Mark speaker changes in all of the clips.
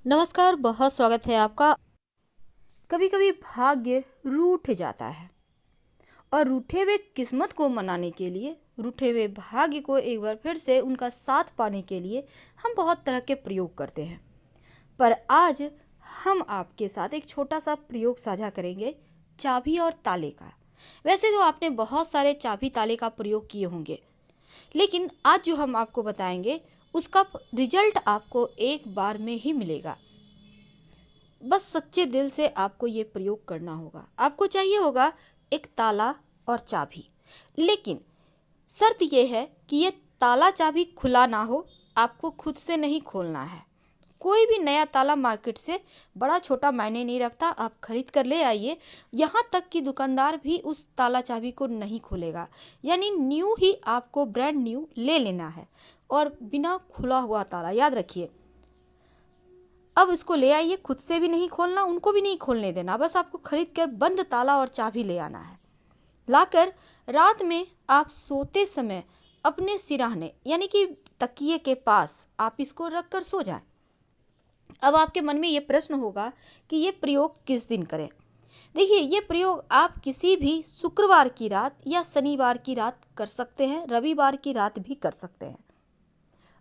Speaker 1: नमस्कार, बहुत स्वागत है आपका। कभी कभी भाग्य रूठ जाता है और रूठे हुए किस्मत को मनाने के लिए, रूठे हुए भाग्य को एक बार फिर से उनका साथ पाने के लिए हम बहुत तरह के प्रयोग करते हैं। पर आज हम आपके साथ एक छोटा सा प्रयोग साझा करेंगे, चाबी और ताले का। वैसे तो आपने बहुत सारे चाबी ताले का प्रयोग किए होंगे, लेकिन आज जो हम आपको बताएंगे उसका रिजल्ट आपको एक बार में ही मिलेगा। बस सच्चे दिल से आपको ये प्रयोग करना होगा। आपको चाहिए होगा एक ताला और चाबी, लेकिन शर्त यह है कि ये ताला चाबी खुला ना हो, आपको खुद से नहीं खोलना है। कोई भी नया ताला मार्केट से बड़ा छोटा मायने नहीं रखता, आप खरीद कर ले आइए। यहाँ तक कि दुकानदार भी उस ताला चाबी को नहीं खोलेगा, यानी न्यू ही आपको ब्रांड न्यू ले लेना है और बिना खुला हुआ ताला। याद रखिए, अब इसको ले आइए, खुद से भी नहीं खोलना, उनको भी नहीं खोलने देना। बस आपको खरीद कर बंद ताला और चाबी ले आना है। लाकर रात में आप सोते समय अपने सिरहाने यानी कि तकिए के पास आप इसको रख कर सो जाएं। अब आपके मन में ये प्रश्न होगा कि ये प्रयोग किस दिन करें। देखिए, ये प्रयोग आप किसी भी शुक्रवार की रात या शनिवार की रात कर सकते हैं, रविवार की रात भी कर सकते हैं।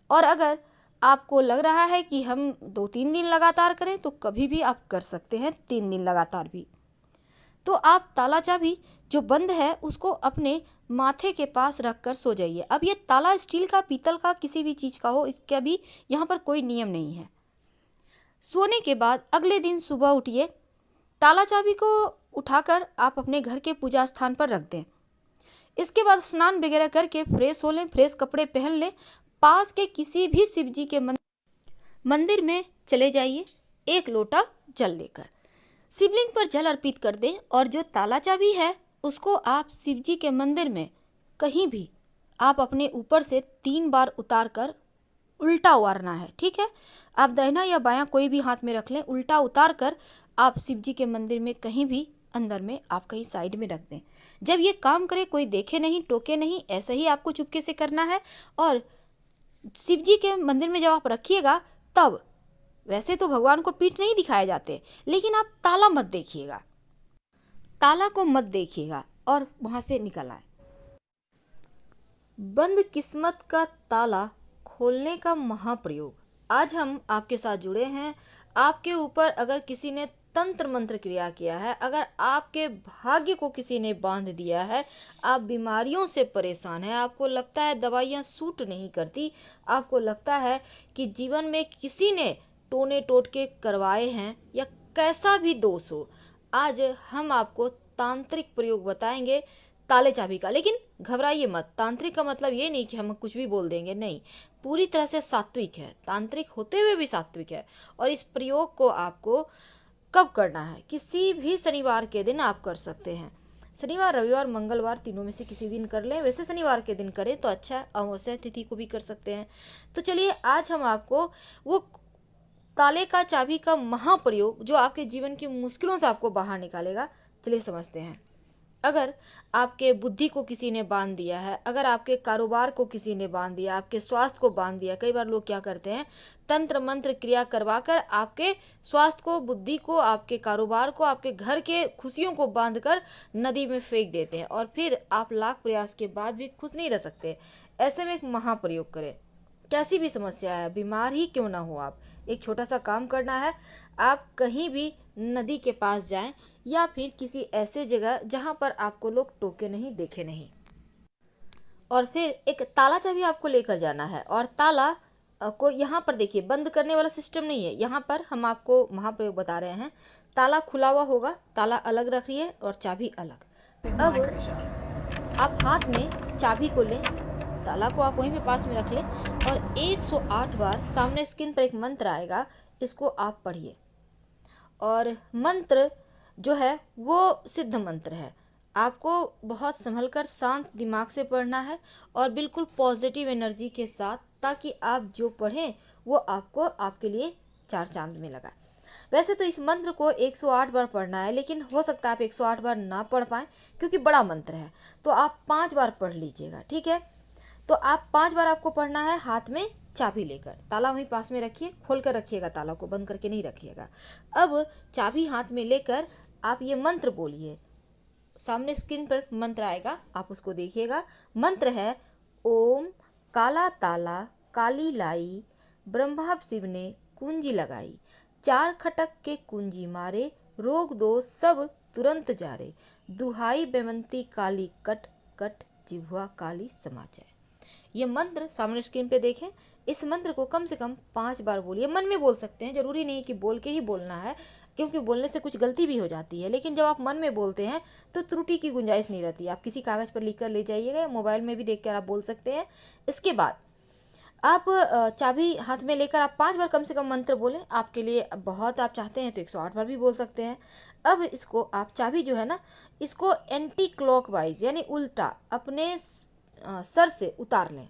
Speaker 1: और अगर आपको लग रहा है कि हम 2-3 दिन लगातार करें, तो कभी भी आप कर सकते हैं 3 दिन लगातार भी। तो आप ताला चाबी जो बंद है उसको अपने माथे के पास रख कर सो जाइए। अब ये ताला स्टील का, पीतल का, किसी भी चीज़ का हो, इसका भी यहाँ पर कोई नियम नहीं है। सोने के बाद अगले दिन सुबह उठिए, ताला चाबी को उठाकर आप अपने घर के पूजा स्थान पर रख दें। इसके बाद स्नान वगैरह करके फ्रेश हो लें, फ्रेश कपड़े पहन लें। पास के किसी भी शिव जी के मंदिर में चले जाइए, एक लोटा जल लेकर शिवलिंग पर जल अर्पित कर दें। और जो ताला चाबी है उसको आप शिव जी के मंदिर में कहीं भी आप अपने ऊपर से 3 बार उतार कर उल्टा उतारना है। ठीक है, आप दाहिना या बायां कोई भी हाथ में रख लें, उल्टा उतार कर आप शिव जी के मंदिर में कहीं भी अंदर में आप कहीं साइड में रख दें। जब ये काम करे, कोई देखे नहीं, टोके नहीं, ऐसा ही आपको चुपके से करना है। और शिव जी के मंदिर में जब आप रखिएगा, तब वैसे तो भगवान को पीठ नहीं दिखाए जाते, लेकिन आप ताला मत देखिएगा, ताला को मत देखिएगा और वहां से निकल आए। बंद किस्मत का ताला खोलने का महाप्रयोग। आज हम आपके साथ जुड़े हैं। आपके ऊपर अगर किसी ने तंत्र मंत्र क्रिया किया है, अगर आपके भाग्य को किसी ने बांध दिया है, आप बीमारियों से परेशान हैं, आपको लगता है दवाइयाँ सूट नहीं करती, आपको लगता है कि जीवन में किसी ने टोने टोटके करवाए हैं या कैसा भी दोष हो, आज हम आपको तांत्रिक प्रयोग बताएंगे ताले चाबी का। लेकिन घबराइए मत, तांत्रिक का मतलब ये नहीं कि हम कुछ भी बोल देंगे, नहीं, पूरी तरह से सात्विक है, तांत्रिक होते हुए भी सात्विक है। और इस प्रयोग को आपको कब करना है? किसी भी शनिवार के दिन आप कर सकते हैं। शनिवार, रविवार, मंगलवार, तीनों में से किसी दिन कर लें। वैसे शनिवार के दिन करें तो अच्छा, अमावस्या तिथि को भी कर सकते हैं। तो चलिए, आज हम आपको वो ताले का चाबी का महाप्रयोग जो आपके जीवन की मुश्किलों से आपको बाहर निकालेगा, चलिए समझते हैं। अगर आपके बुद्धि को किसी ने बांध दिया है, अगर आपके कारोबार को किसी ने बांध दिया, आपके स्वास्थ्य को बांध दिया, कई बार लोग क्या करते हैं, तंत्र मंत्र क्रिया करवाकर आपके स्वास्थ्य को, बुद्धि को, आपके कारोबार को, आपके घर के खुशियों को बांधकर नदी में फेंक देते हैं और फिर आप लाख प्रयास के बाद भी खुश नहीं रह सकते। ऐसे में एक महाप्रयोग करें। कैसी भी समस्या है, बीमार ही क्यों ना हो, आप एक छोटा सा काम करना है। आप कहीं भी नदी के पास जाएं या फिर किसी ऐसे जगह जहां पर आपको लोग टोके नहीं, देखे नहीं, और फिर एक ताला चाबी आपको लेकर जाना है। और ताला को यहाँ पर देखिए, बंद करने वाला सिस्टम नहीं है, यहाँ पर हम आपको महाप्रयोग बता रहे हैं। ताला खुला हुआ होगा, ताला अलग रखिए और चाबी अलग। अब आप हाथ में चाबी को लें, ताला को आप वहीं पे पास में रख लें और 108 बार सामने स्क्रीन पर एक मंत्र आएगा, इसको आप पढ़िए। और मंत्र जो है वो सिद्ध मंत्र है, आपको बहुत संभल कर शांत दिमाग से पढ़ना है और बिल्कुल पॉजिटिव एनर्जी के साथ, ताकि आप जो पढ़ें वो आपको, आपके लिए 4 चांद में लगाए। वैसे तो इस मंत्र को 108 बार पढ़ना है, लेकिन हो सकता है आप 108 बार ना पढ़ पाएँ क्योंकि बड़ा मंत्र है, तो आप 5 बार पढ़ लीजिएगा। ठीक है, तो आप 5 बार आपको पढ़ना है। हाथ में चाबी लेकर। ताला वहीं पास में रखिए, खोल कर रखिएगा, ताला को बंद करके नहीं रखिएगा। अब चाबी हाथ में लेकर आप ये मंत्र बोलिए। सामने स्क्रीन पर मंत्र आएगा, आप उसको देखिएगा। मंत्र है ओम काला ताला काली लाई, ब्रह्मा शिव ने कुंजी लगाई, चार खटक के कुंजी मारे, रोग दोष सब तुरंत जारे, दुहाई बेमंती काली कट कट, जिह्वा काली समा जाए। ये मंत्र सामने स्क्रीन पे देखें। इस मंत्र को कम से कम 5 बार बोलिए। मन में बोल सकते हैं, जरूरी नहीं कि बोल के ही बोलना है, क्योंकि बोलने से कुछ गलती भी हो जाती है। लेकिन जब आप मन में बोलते हैं तो त्रुटि की गुंजाइश नहीं रहती। आप किसी कागज़ पर लिख कर ले जाइएगा, या मोबाइल में भी देख कर आप बोल सकते हैं। इसके बाद आप चाबी हाथ में लेकर आप 5 बार कम से कम मंत्र बोलें। आपके लिए बहुत आप चाहते हैं तो 108 बार भी बोल सकते हैं। अब इसको आप चाबी जो है ना, इसको एंटी क्लॉकवाइज यानी उल्टा अपने सर से उतार लें।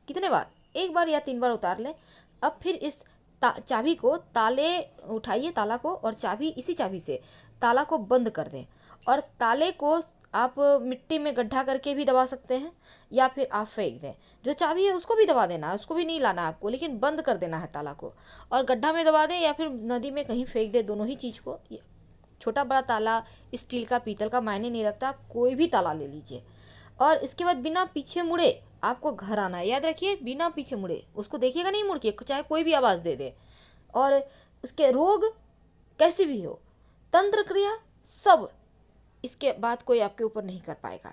Speaker 1: कितने बार? 1 बार या 3 बार उतार लें। अब फिर इस चाबी को ताले उठाइए, ताला को, और चाबी इसी चाबी से ताला को बंद कर दें। और ताले को आप मिट्टी में गड्ढा करके भी दबा सकते हैं, या फिर आप फेंक दें। जो चाबी है उसको भी दबा देना है, उसको भी नहीं लाना आपको, लेकिन बंद कर देना है ताला को। और गड्ढा में दबा दें या फिर नदी में कहीं फेंक दें, दोनों ही चीज़ को। छोटा बड़ा ताला, स्टील का, पीतल का, मायने नहीं रखता, कोई भी ताला ले लीजिए। और इसके बाद बिना पीछे मुड़े आपको घर आना है। याद रखिए, बिना पीछे मुड़े, उसको देखिएगा नहीं मुड़ के, चाहे कोई भी आवाज़ दे दे। और उसके रोग कैसे भी हो, तंत्र क्रिया सब इसके बाद कोई आपके ऊपर नहीं कर पाएगा।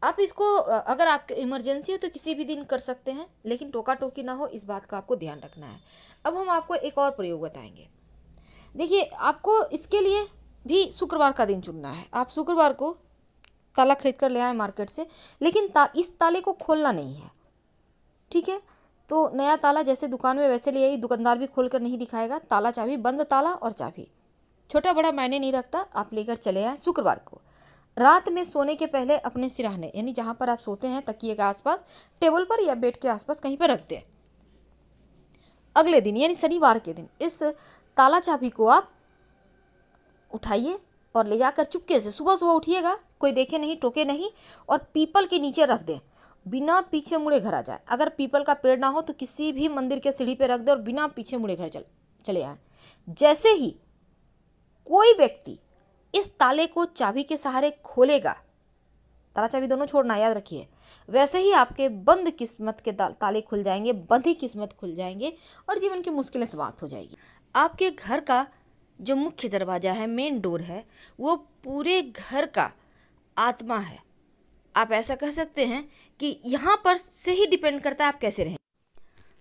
Speaker 1: आप इसको अगर आपके इमरजेंसी हो तो किसी भी दिन कर सकते हैं, लेकिन टोका टोकी ना हो, इस बात का आपको ध्यान रखना है। अब हम आपको एक और प्रयोग बताएंगे। देखिए, आपको इसके लिए भी शुक्रवार का दिन चुनना है। आप शुक्रवार को ताला खरीद कर ले आए मार्केट से, लेकिन इस ताले को खोलना नहीं है, ठीक है? तो नया ताला जैसे दुकान में वैसे ले आइए, दुकानदार भी खोल कर नहीं दिखाएगा। ताला चाबी, बंद ताला और चाबी, छोटा बड़ा मायने नहीं रखता, आप लेकर चले आए। शुक्रवार को रात में सोने के पहले अपने सिरहाने यानी जहाँ पर आप सोते हैं, तकिए के आसपास, टेबल पर या बेड के आसपास कहीं पर रख दें। अगले दिन यानी शनिवार के दिन इस ताला चाबी को आप उठाइए और ले जाकर चुपके से सुबह सुबह उठिएगा, कोई देखे नहीं, टोके नहीं, और पीपल के नीचे रख दें। बिना पीछे मुड़े घर आ जाए। अगर पीपल का पेड़ ना हो तो किसी भी मंदिर के सीढ़ी पे रख दे और बिना पीछे मुड़े घर चले आए। जैसे ही कोई व्यक्ति इस ताले को चाबी के सहारे खोलेगा, ताला चाबी दोनों छोड़ना, याद रखिए, वैसे ही आपके बंद किस्मत के ताले खुल जाएंगे, बंधी किस्मत खुल जाएंगे और जीवन की मुश्किलें समाप्त हो जाएगी। आपके घर का जो मुख्य दरवाजा है, मेन डोर है, वो पूरे घर का आत्मा है। आप ऐसा कह सकते हैं कि यहाँ पर से ही डिपेंड करता है आप कैसे रहें।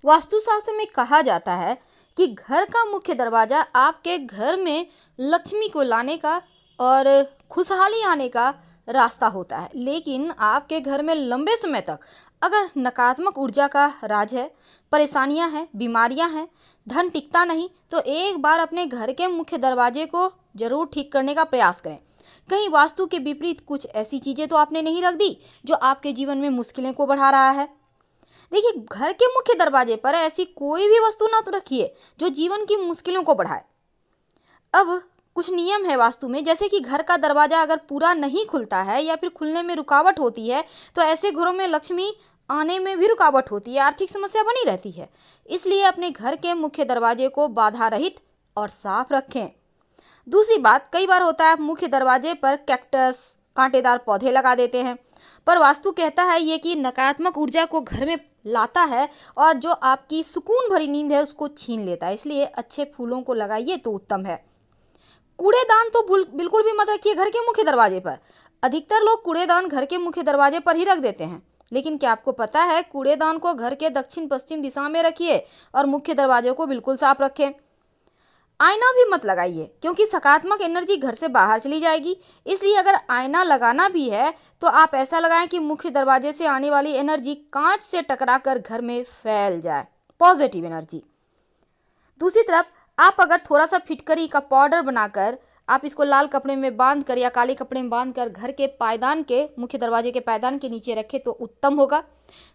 Speaker 1: वास्तुशास्त्र में कहा जाता है कि घर का मुख्य दरवाजा आपके घर में लक्ष्मी को लाने का और खुशहाली आने का रास्ता होता है। लेकिन आपके घर में लंबे समय तक अगर नकारात्मक ऊर्जा का राज है, परेशानियां हैं, बीमारियां हैं, धन टिकता नहीं, तो एक बार अपने घर के मुख्य दरवाजे को जरूर ठीक करने का प्रयास करें। कहीं वास्तु के विपरीत कुछ ऐसी चीज़ें तो आपने नहीं रख दी जो आपके जीवन में मुश्किलें को बढ़ा रहा है। देखिए, घर के मुख्य दरवाजे पर ऐसी कोई भी वस्तु ना तो रखिए जो जीवन की मुश्किलों को बढ़ाए। अब कुछ नियम है वास्तु में, जैसे कि घर का दरवाजा अगर पूरा नहीं खुलता है या फिर खुलने में रुकावट होती है तो ऐसे घरों में लक्ष्मी आने में भी रुकावट होती है, आर्थिक समस्या बनी रहती है। इसलिए अपने घर के मुख्य दरवाजे को बाधा रहित और साफ रखें। दूसरी बात, कई बार होता है आप मुख्य दरवाजे पर कैक्टस, कांटेदार पौधे लगा देते हैं, पर वास्तु कहता है ये कि नकारात्मक ऊर्जा को घर में लाता है और जो आपकी सुकून भरी नींद है उसको छीन लेता है। इसलिए अच्छे फूलों को लगाइए तो उत्तम है। कूड़ेदान तो बिल्कुल भी मत रखिए घर के मुख्य दरवाजे पर। अधिकतर लोग कूड़ेदान घर के मुख्य दरवाजे पर ही रख देते हैं, लेकिन क्या आपको पता है कूड़ेदान को घर के दक्षिण पश्चिम दिशा में रखिए और मुख्य दरवाजे को बिल्कुल साफ रखें। आईना भी मत लगाइए क्योंकि सकारात्मक एनर्जी घर से बाहर चली जाएगी। इसलिए अगर आईना लगाना भी है तो आप ऐसा लगाएं कि मुख्य दरवाजे से आने वाली एनर्जी कांच से टकराकर घर में फैल जाए, पॉजिटिव एनर्जी। दूसरी तरफ आप अगर थोड़ा सा फिटकरी का पाउडर बनाकर आप इसको लाल कपड़े में बांधकर या काले कपड़े में बांधकर घर के पायदान के, मुख्य दरवाजे के पायदान के नीचे रखें तो उत्तम होगा।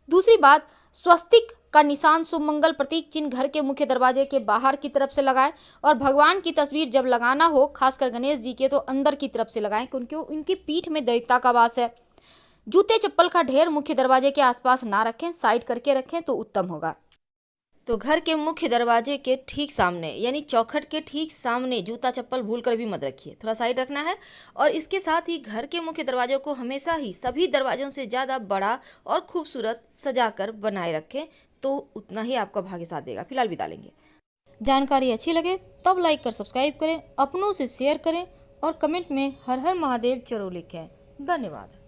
Speaker 1: दूसरी बात, स्वस्तिक का निशान, शुभ मंगल प्रतीक चिन्ह घर के मुख्य दरवाजे के बाहर की तरफ से लगाएं और भगवान की तस्वीर जब लगाना हो, खासकर गणेश जी के, तो अंदर की तरफ से लगाएं क्योंकि उनकी पीठ में दैत्यता का वास है। जूते चप्पल का ढेर मुख्य दरवाजे के आसपास ना रखें, साइड करके रखें तो उत्तम होगा। तो घर के मुख्य दरवाजे के ठीक सामने यानी चौखट के ठीक सामने जूता चप्पल भूल कर भी मत रखिए, थोड़ा साइड रखना है। और इसके साथ ही घर के मुख्य दरवाजों को हमेशा ही सभी दरवाजों से ज़्यादा बड़ा और खूबसूरत सजा कर बनाए रखें, तो उतना ही आपका भाग्य साथ देगा। फिलहाल विदा लेंगे। जानकारी अच्छी लगे तब लाइक कर सब्सक्राइब करें, अपनों से शेयर करें और कमेंट में हर हर महादेव जरूर लिखें। धन्यवाद।